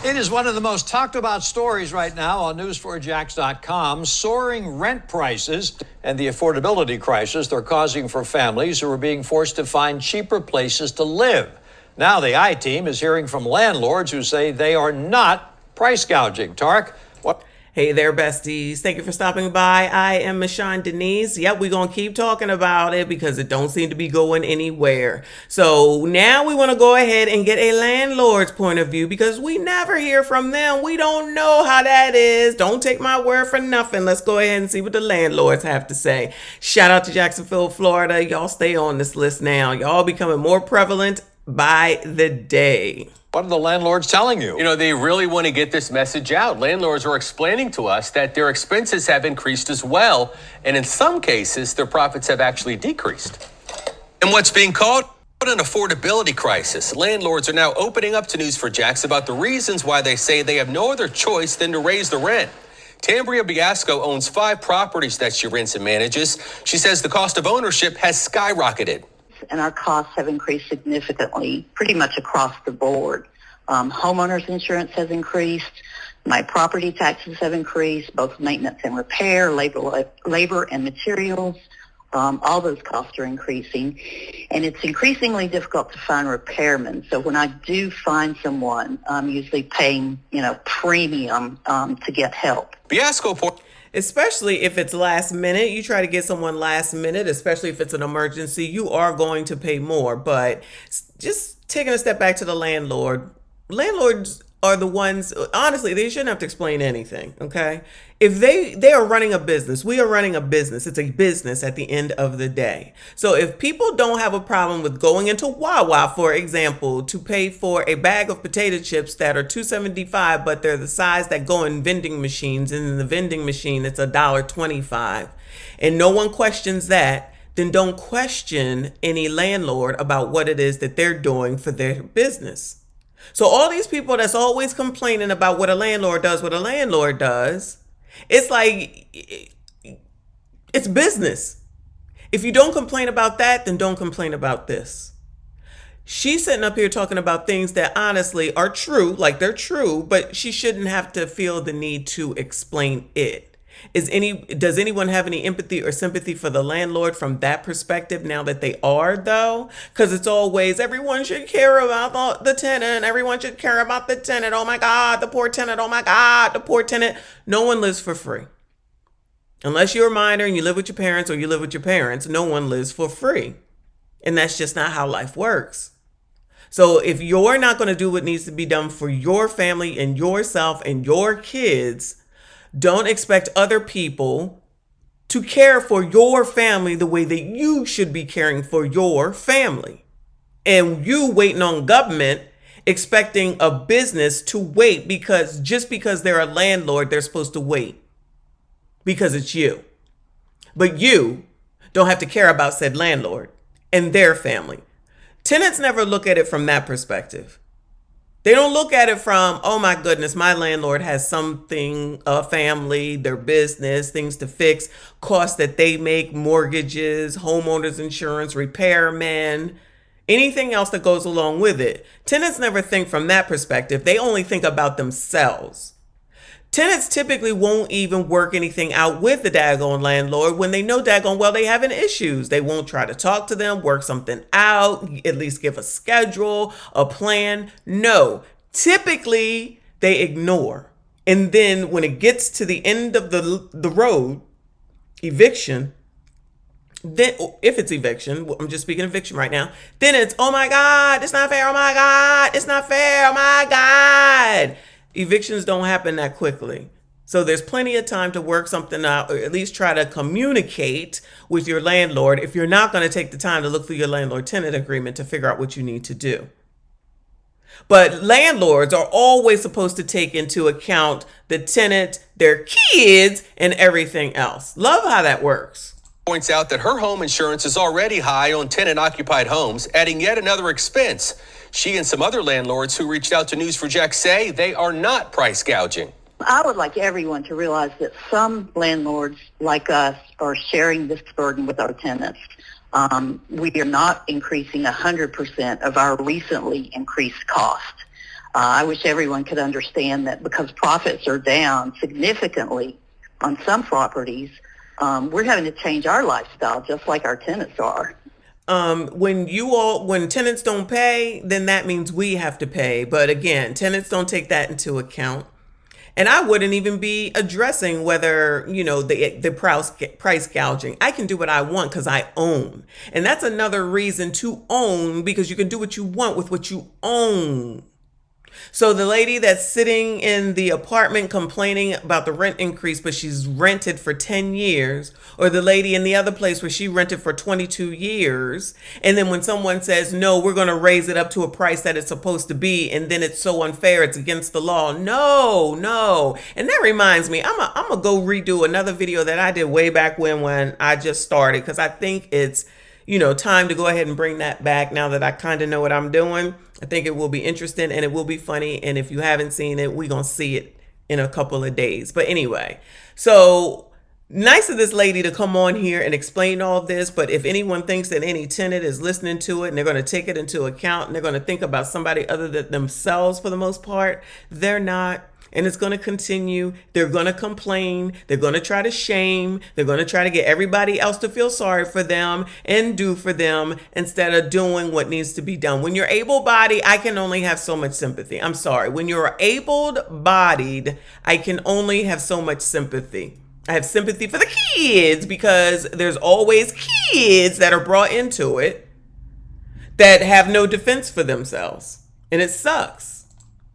It is one of the most talked about stories right now on news4jax.com. Soaring rent prices and the affordability crisis they're causing for families who are being forced to find cheaper places to live. Now the I-Team is hearing from landlords who say they are not price gouging. Tarek, what? Hey there, besties. Thank you for stopping by. I am MICHONDENYSE. Yep, we're going to keep talking about it because it don't seem to be going anywhere. So now we want to go ahead and get a landlord's point of view because we never hear from them. We don't know how that is. Don't take my word for nothing. Let's go ahead and see what the landlords have to say. Shout out to Jacksonville, Florida. Y'all stay on this list now. Y'all becoming more prevalent by the day. What are the landlords telling you? You know, they really want to get this message out. Landlords are explaining to us that their expenses have increased as well. And in some cases, their profits have actually decreased. And what's being called an affordability crisis. Landlords are now opening up to News4Jax about the reasons why they say they have no other choice than to raise the rent. Tambria Biasco owns 5 properties that she rents and manages. She says the cost of ownership has skyrocketed. And our costs have increased significantly, pretty much across the board. Homeowners insurance has increased. My property taxes have increased, both maintenance and repair, labor and materials. All those costs are increasing. And it's increasingly difficult to find repairmen. So when I do find someone, I'm usually paying, premium to get help. Biasco Especially if it's last minute, you try to get someone last minute, especially if it's an emergency, you are going to pay more. But just taking a step back to the landlord, landlords are the ones, honestly, they shouldn't have to explain anything, okay? If they are running a business, we are running a business. It's a business at the end of the day. So if people don't have a problem with going into Wawa, for example, to pay for a bag of potato chips that are $2.75, but they're the size that go in vending machines, and in the vending machine, it's $1.25, and no one questions that, then don't question any landlord about what it is that they're doing for their business. So all these people that's always complaining about what a landlord does, it's like, it's business. If you don't complain about that, then don't complain about this. She's sitting up here talking about things that honestly are true, like they're true, but she shouldn't have to feel the need to explain it. Does anyone have any empathy or sympathy for the landlord from that perspective now that they are, though? Because it's always, everyone should care about the tenant. Everyone should care about the tenant. Oh my God, the poor tenant. Oh my God, the poor tenant. No one lives for free. Unless you're a minor and you live with your parents, or you live with your parents, no one lives for free. And that's just not how life works. So if you're not going to do what needs to be done for your family and yourself and your kids, don't expect other people to care for your family the way that you should be caring for your family. And you waiting on government, expecting a business to wait because they're a landlord, they're supposed to wait because it's you. But you don't have to care about said landlord and their family. Tenants never look at it from that perspective. They don't look at it from, oh my goodness, my landlord has something, a family, their business, things to fix, costs that they make, mortgages, homeowners insurance, repairmen, anything else that goes along with it. Tenants never think from that perspective. They only think about themselves. Tenants typically won't even work anything out with the daggone landlord when they know daggone well they having issues. They won't try to talk to them, work something out, at least give a schedule, a plan. No, typically they ignore. And then when it gets to the end of the road, eviction, then if it's eviction, I'm just speaking eviction right now, then it's, oh my God, it's not fair. Oh my God, it's not fair. Oh my God. Evictions don't happen that quickly. So there's plenty of time to work something out, or at least try to communicate with your landlord if you're not going to take the time to look through your landlord-tenant agreement to figure out what you need to do. But landlords are always supposed to take into account the tenant, their kids, and everything else. Love how that works. Points out that her home insurance is already high on tenant-occupied homes, adding yet another expense. She and some other landlords who reached out to News4Jax say they are not price gouging. I would like everyone to realize that some landlords like us are sharing this burden with our tenants. We are not increasing 100% of our recently increased cost. I wish everyone could understand that because profits are down significantly on some properties, we're having to change our lifestyle just like our tenants are. When tenants don't pay, then that means we have to pay. But again, tenants don't take that into account. And I wouldn't even be addressing whether, the price gouging. I can do what I want because I own. And that's another reason to own, because you can do what you want with what you own. So the lady that's sitting in the apartment complaining about the rent increase, but she's rented for 10 years, or the lady in the other place where she rented for 22 years. And then when someone says, no, we're going to raise it up to a price that it's supposed to be, and then it's so unfair, it's against the law. No. And that reminds me, I'm going to go redo another video that I did way back when I just started, because I think it's, time to go ahead and bring that back now that I kind of know what I'm doing. I think it will be interesting and it will be funny. And if you haven't seen it, we're going to see it in a couple of days. But anyway, so nice of this lady to come on here and explain all this. But if anyone thinks that any tenant is listening to it and they're going to take it into account and they're going to think about somebody other than themselves for the most part, they're not. And it's going to continue. They're going to complain. They're going to try to shame. They're going to try to get everybody else to feel sorry for them and do for them instead of doing what needs to be done. When you're able-bodied, I can only have so much sympathy. I'm sorry. When you're able-bodied, I can only have so much sympathy. I have sympathy for the kids because there's always kids that are brought into it that have no defense for themselves. And it sucks.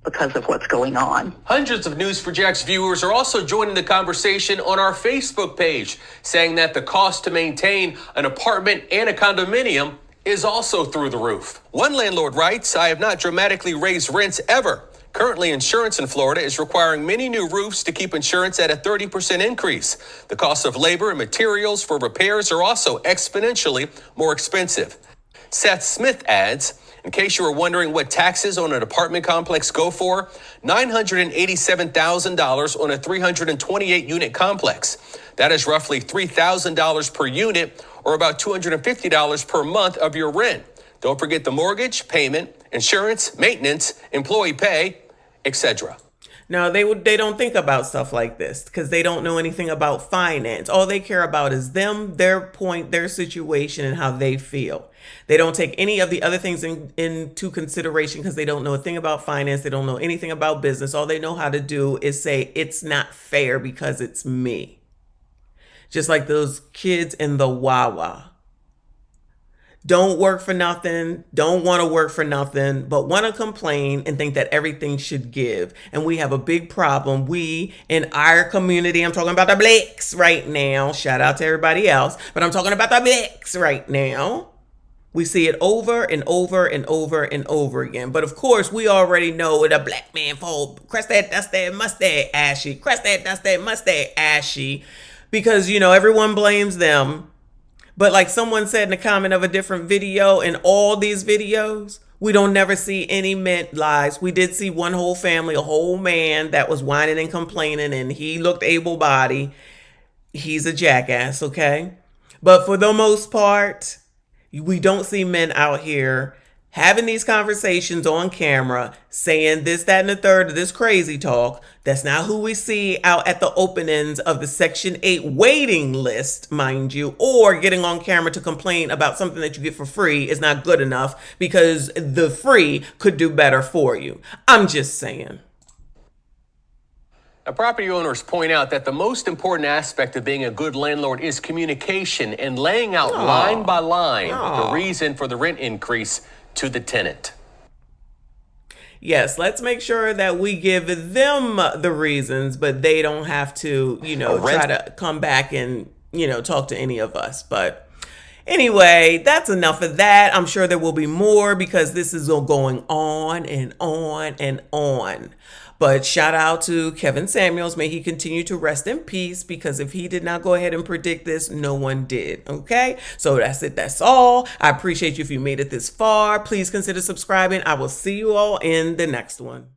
Because of what's going on. Hundreds of News4Jax viewers are also joining the conversation on our Facebook page, saying that the cost to maintain an apartment and a condominium is also through the roof. One landlord writes, I have not dramatically raised rents ever. Currently, insurance in Florida is requiring many new roofs to keep insurance at a 30% increase. The cost of labor and materials for repairs are also exponentially more expensive. Seth Smith adds, in case you were wondering what taxes on an apartment complex go for, $987,000 on a 328-unit complex. That is roughly $3,000 per unit, or about $250 per month of your rent. Don't forget the mortgage, payment, insurance, maintenance, employee pay, etc. No, they don't think about stuff like this because they don't know anything about finance. All they care about is them, their point, their situation, and how they feel. They don't take any of the other things into consideration because they don't know a thing about finance. They don't know anything about business. All they know how to do is say, it's not fair because it's me. Just like those kids in the Wawa. Don't work for nothing, don't want to work for nothing, but want to complain and think that everything should give. And we have a big problem. We in our community, I'm talking about the blacks right now. Shout out to everybody else, but I'm talking about the blacks right now. We see it over and over and over and over again. But of course, we already know what a black man for. Crest that, dust that, mustache, ashy. Crest that, dust that, mustache, ashy. Because, everyone blames them. But like someone said in a comment of a different video, in all these videos, we don't never see any men lies. We did see one whole family, a whole man that was whining and complaining, and he looked able-bodied. He's a jackass, okay? But for the most part, we don't see men out here having these conversations on camera, saying this, that, and the third of this crazy talk. That's not who we see out at the openings of the Section 8 waiting list, mind you, or getting on camera to complain about something that you get for free is not good enough because the free could do better for you. I'm just saying. Now, property owners point out that the most important aspect of being a good landlord is communication and laying out line by line the reason for the rent increase to the tenant. Yes, let's make sure that we give them the reasons, but they don't have to, try to come back and, talk to any of us. But Anyway, that's enough of that. I'm sure there will be more because this is going on and on and on. But shout out to Kevin Samuels. May he continue to rest in peace, because if he did not go ahead and predict this, no one did. Okay, so that's it. That's all. I appreciate you if you made it this far. Please consider subscribing. I will see you all in the next one.